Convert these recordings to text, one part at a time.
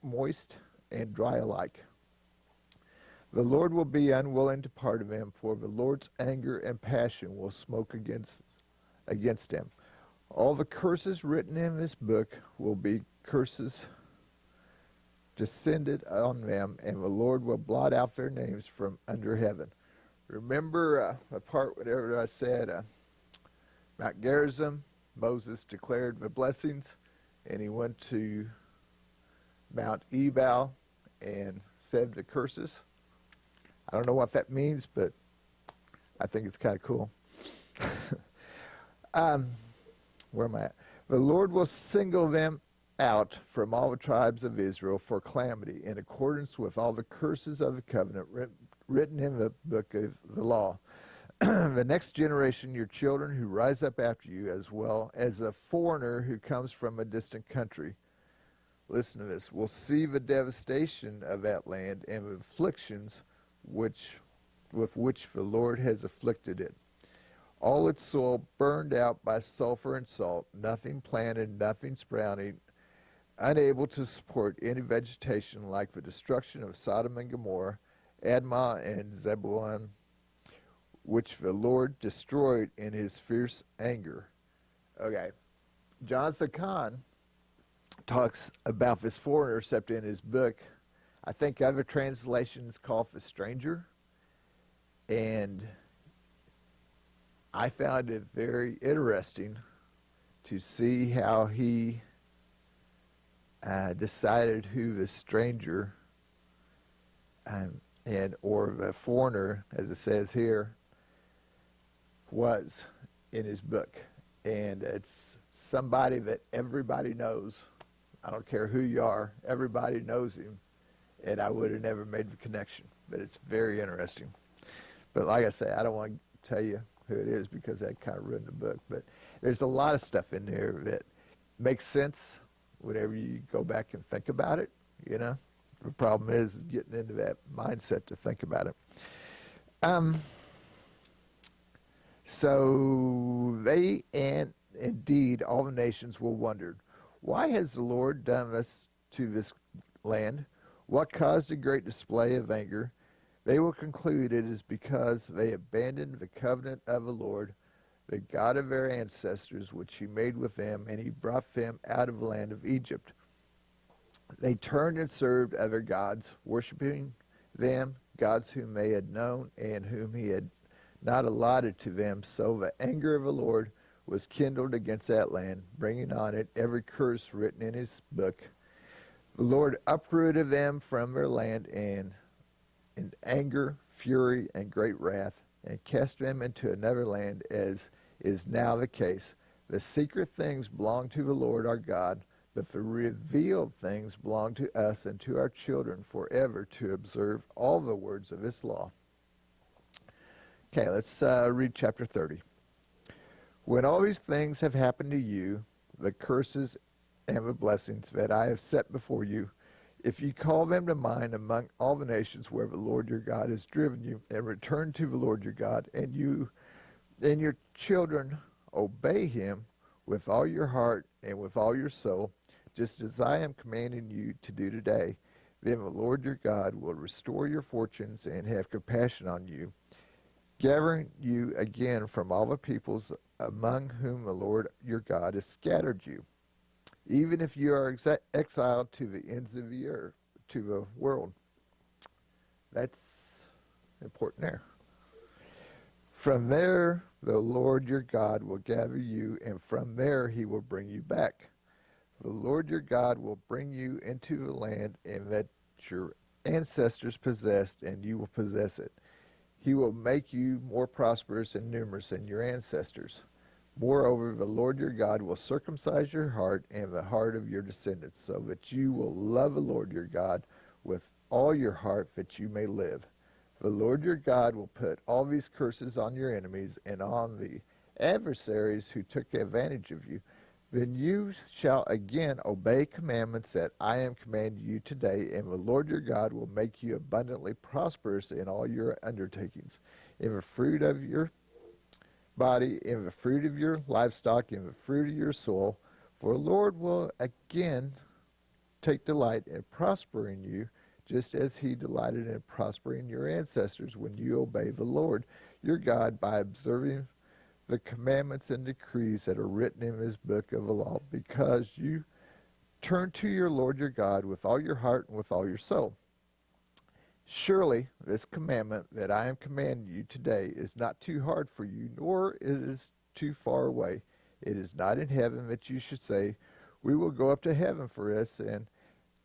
moist and dry alike. The Lord will be unwilling to pardon him, for the Lord's anger and passion will smoke against him. All the curses written in this book will be curses descended on them, and the Lord will blot out their names from under heaven. Remember the part whatever I said, Mount Gerizim, Moses declared the blessings, and he went to Mount Ebal and said the curses. I don't know what that means, but I think it's kind of cool. Where am I at? The Lord will single them out from all the tribes of Israel for calamity, in accordance with all the curses of the covenant written in the book of the law. The next generation, your children who rise up after you, as well as a foreigner who comes from a distant country, listen to this, will see the devastation of that land and the afflictions with which the Lord has afflicted it. All its soil burned out by sulfur and salt, nothing planted, nothing sprouting, unable to support any vegetation, like the destruction of Sodom and Gomorrah, Admah and Zebulun, which the Lord destroyed in his fierce anger. Okay, Jonathan Cahn talks about this foreigner, except in his book, I think other translations call it the stranger, and I found it very interesting to see how he decided who the stranger or the foreigner, as it says here, was in his book. And it's somebody that everybody knows. I don't care who you are, everybody knows him, and I would have never made the connection. But it's very interesting. But like I say, I don't want to tell you who it is because that kind of ruined the book. But there's a lot of stuff in there that makes sense whenever you go back and think about it, you know. The problem is getting into that mindset to think about it. So they, and indeed all the nations will wonder, why has the Lord done this to this land? What caused a great display of anger? They will conclude it is because they abandoned the covenant of the Lord, the God of their ancestors, which he made with them, and he brought them out of the land of Egypt. They turned and served other gods, worshiping them, gods whom they had known and whom he had not allotted to them. So the anger of the Lord was kindled against that land, bringing on it every curse written in his book. The Lord uprooted them from their land in anger, fury, and great wrath, and cast them into another land, as is now the case. The secret things belong to the Lord our God, but the revealed things belong to us and to our children forever, to observe all the words of this law. Okay, let's read chapter 30. When all these things have happened to you, the curses and the blessings that I have set before you, if you call them to mind among all the nations where the Lord your God has driven you, and return to the Lord your God, and you and your children obey him with all your heart and with all your soul, just as I am commanding you to do today, then the Lord your God will restore your fortunes and have compassion on you, gathering you again from all the peoples among whom the Lord your God has scattered you, even if you are exiled to the ends of the earth, to the world. That's important there. From there, the Lord your God will gather you, and from there he will bring you back. The Lord your God will bring you into the land and that your ancestors possessed, and you will possess it. He will make you more prosperous and numerous than your ancestors. Moreover, the Lord your God will circumcise your heart and the heart of your descendants, so that you will love the Lord your God with all your heart, that you may live. The Lord your God will put all these curses on your enemies and on the adversaries who took advantage of you. Then you shall again obey commandments that I am commanding you today, and the Lord your God will make you abundantly prosperous in all your undertakings, in the fruit of your body, in the fruit of your livestock, in the fruit of your soil. For the Lord will again take delight in prospering you, just as he delighted in prospering your ancestors when you obey the Lord your God by observing the commandments and decrees that are written in his book of the law, because you turn to your Lord your God with all your heart and with all your soul. Surely this commandment that I am commanding you today is not too hard for you, nor is too far away. It is not in heaven that you should say, we will go up to heaven for this and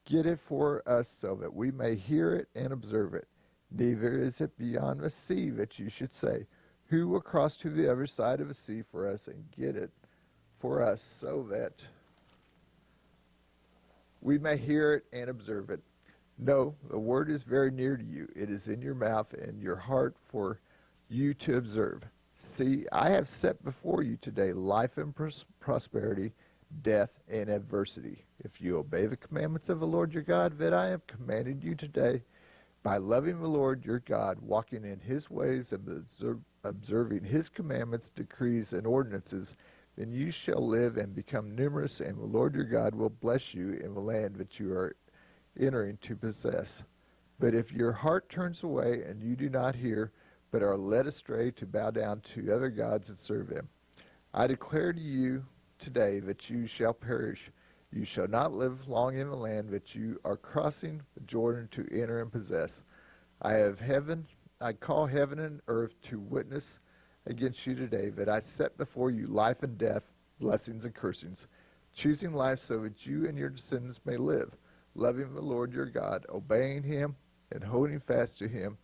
get it for us so that we may hear it and observe it. Neither is it beyond the sea that you should say, who will cross to the other side of the sea for us and get it for us so that we may hear it and observe it. No, the word is very near to you. It is in your mouth and your heart for you to observe. See, I have set before you today life and prosperity, death and adversity. If you obey the commandments of the Lord your God that I have commanded you today, by loving the Lord your God, walking in his ways and observing his commandments, decrees, and ordinances, then you shall live and become numerous, and the Lord your God will bless you in the land that you are entering to possess. But if your heart turns away and you do not hear, but are led astray to bow down to other gods and serve them, I declare to you today that you shall perish. You shall not live long in the land that you are crossing the Jordan to enter and possess. I call heaven and earth to witness against you today that I set before you life and death, blessings and cursings, choosing life so that you and your descendants may live, loving the Lord your God, obeying him and holding fast to him,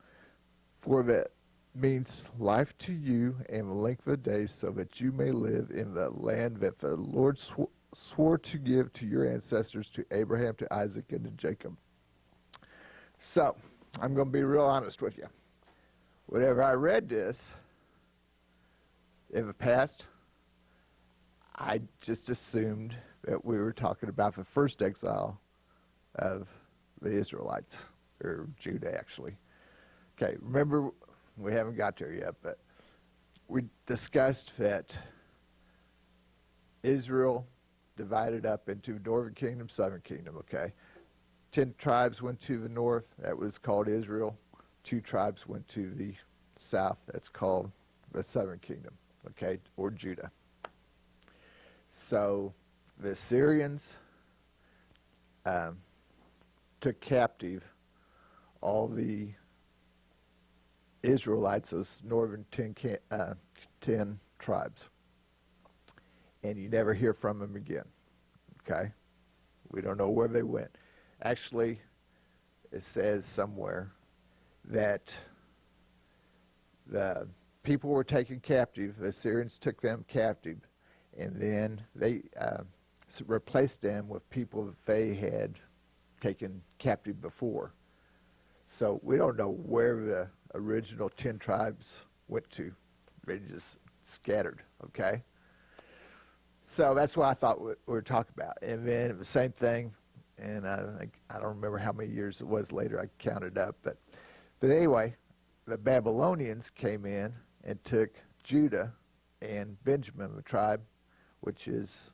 for that means life to you and the length of days, so that you may live in the land that the Lord swore to give to your ancestors, to Abraham, to Isaac, and to Jacob. So, I'm going to be real honest with you. Whenever I read this in the past, I just assumed that we were talking about the first exile of the Israelites, or Judah actually. Okay, remember, we haven't got there yet, but we discussed that Israel divided up into northern kingdom, southern kingdom, okay? 10 tribes went to the north, that was called Israel. 2 tribes went to the south, that's called the southern kingdom, okay, or Judah. So the Assyrians took captive all the Israelites, those northern 10 tribes. And you never hear from them again, okay? We don't know where they went. Actually, it says somewhere that the people were taken captive, the Assyrians took them captive, and then they replaced them with people that they had taken captive before. So we don't know where the original 10 tribes went to. They just scattered, okay? So that's what I thought we were talking about. And then the same thing, and I don't remember how many years it was later, I counted up, but anyway, the Babylonians came in and took Judah and Benjamin, the tribe, which is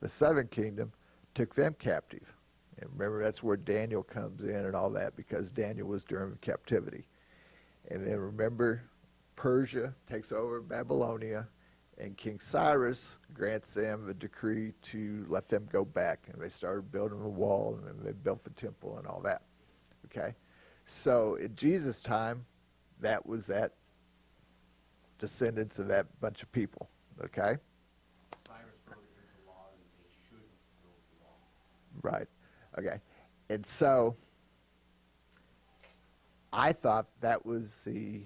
the southern kingdom, took them captive. And remember, that's where Daniel comes in and all that, because Daniel was during captivity. And then remember, Persia takes over Babylonia, and King Cyrus grants them a decree to let them go back. And they started building the wall, and then they built the temple and all that. Okay? So at Jesus' time, that was that descendants of that bunch of people. Okay? Cyrus wrote it into law, and they should build the wall. Right. Okay. And so I thought that was the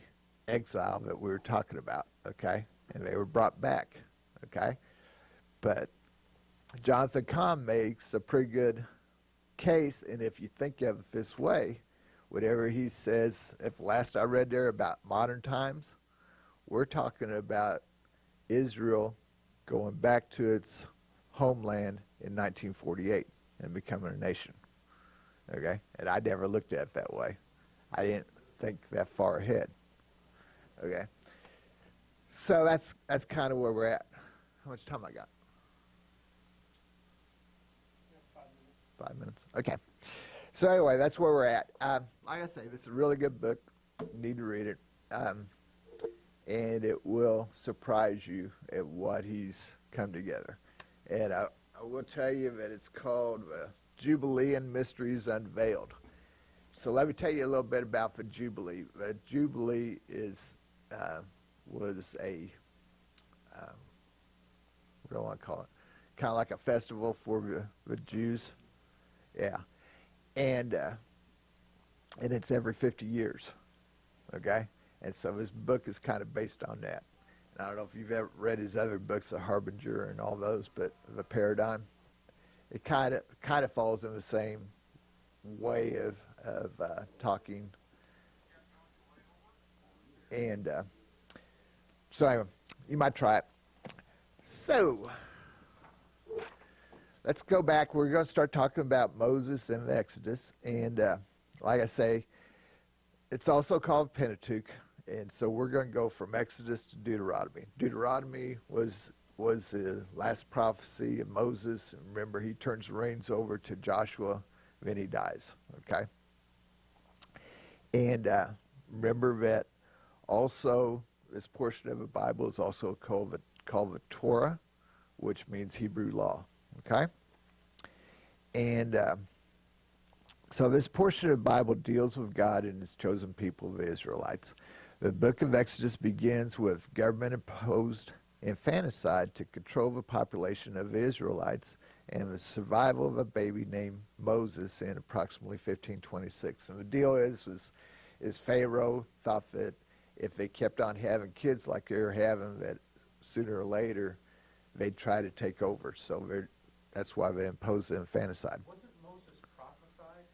exile that we were talking about, okay? And they were brought back, okay? But Jonathan Cahn makes a pretty good case, and if you think of it this way, whatever he says, if last I read there about modern times, we're talking about Israel going back to its homeland in 1948 and becoming a nation, okay? And I never looked at it that way. I didn't think that far ahead, okay? So that's kind of where we're at. How much time I got? You have 5 minutes. 5 minutes. Okay. So anyway, that's where we're at. Like I say, this is a really good book. You need to read it. And it will surprise you at what he's come together. And I will tell you that it's called Jubilean Mysteries Unveiled. So let me tell you a little bit about the Jubilee. The Jubilee was a, what do I want to call it? Kind of like a festival for the Jews. Yeah. And it's every 50 years, okay? And so this book is kind of based on that. And I don't know if you've ever read his other books, The Harbinger and all those, but The Paradigm, it kind of falls in the same way of talking. And so anyway, you might try it. So let's go back. We're going to start talking about Moses and the Exodus. And like I say, it's also called Pentateuch. And so we're going to go from Exodus to Deuteronomy. Deuteronomy was the last prophecy of Moses. Remember, he turns the reins over to Joshua, then he dies, okay? And remember that also this portion of the Bible is also called the Torah, which means Hebrew law, okay? And so this portion of the Bible deals with God and his chosen people, the Israelites. The book of Exodus begins with government-imposed infanticide to control the population of the Israelites and the survival of a baby named Moses in approximately 1526. And the deal is Pharaoh thought that if they kept on having kids like they were having, that sooner or later they'd try to take over. So that's why they imposed the infanticide. Wasn't Moses prophesied?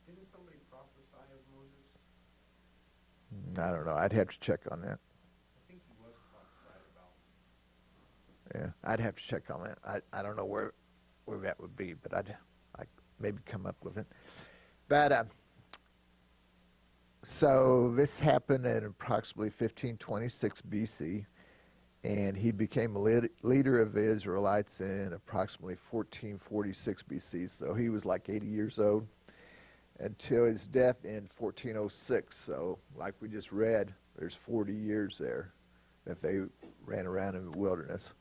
Didn't somebody prophesy of Moses? I don't know. I'd have to check on that. I think he was prophesied about. Yeah, I'd have to check on that. I don't know where that would be, but I'd maybe come up with it. But so this happened in approximately 1526 BC, and he became a leader of the Israelites in approximately 1446 BC. So he was like 80 years old until his death in 1406. So like we just read, there's 40 years there that they ran around in the wilderness.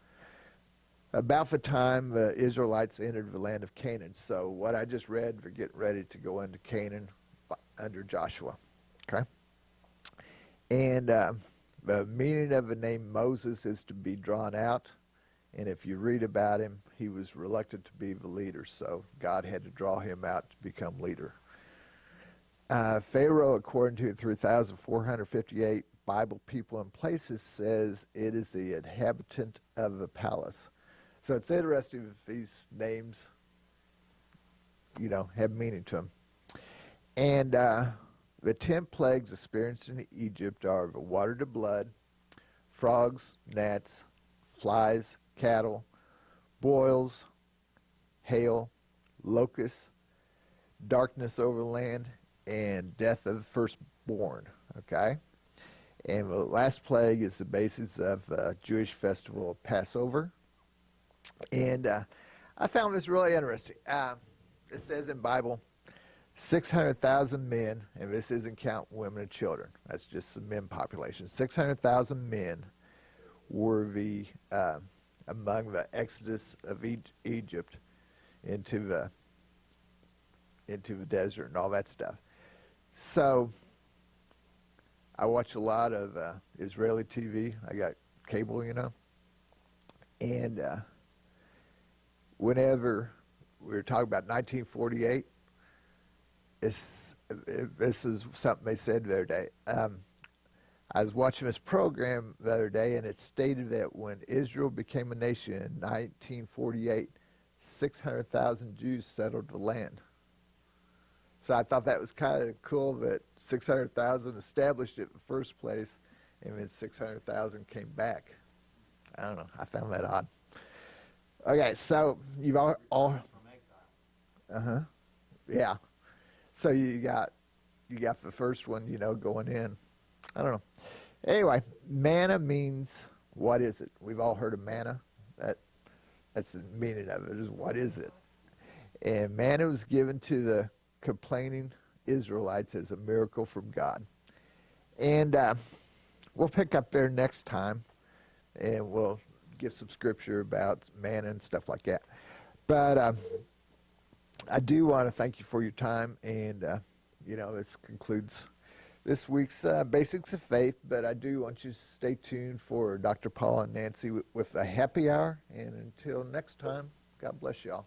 About the time the Israelites entered the land of Canaan. So what I just read, they're getting ready to go into Canaan under Joshua. Okay? And the meaning of the name Moses is to be drawn out. And if you read about him, he was reluctant to be the leader. So God had to draw him out to become leader. Pharaoh, according to 3,458 Bible people and places, says it is the inhabitant of the palace. So it's interesting if these names, have meaning to them. And the 10 plagues experienced in Egypt are the water to blood, frogs, gnats, flies, cattle, boils, hail, locusts, darkness over the land, and death of the firstborn, okay? And the last plague is the basis of the Jewish festival of Passover. And I found this really interesting. It says in the Bible, 600,000 men, and this isn't counting women and children. That's just the men population. 600,000 men were among the exodus of Egypt into the desert and all that stuff. So I watch a lot of Israeli TV. I got cable, and whenever we were talking about 1948, this is something they said the other day. I was watching this program the other day, and it stated that when Israel became a nation in 1948, 600,000 Jews settled the land. So I thought that was kind of cool that 600,000 established it in the first place, and then 600,000 came back. I don't know. I found that odd. Okay, so you've all From exile. yeah. So you got the first one, going in. I don't know. Anyway, manna means, what is it? We've all heard of manna. That's the meaning of it, is what is it? And manna was given to the complaining Israelites as a miracle from God. And we'll pick up there next time, and we'll get some scripture about manna and stuff like that. But I do want to thank you for your time, and this concludes this week's Basics of Faith. But I do want you to stay tuned for Dr. Paul and Nancy with a happy hour. And until next time, God bless y'all.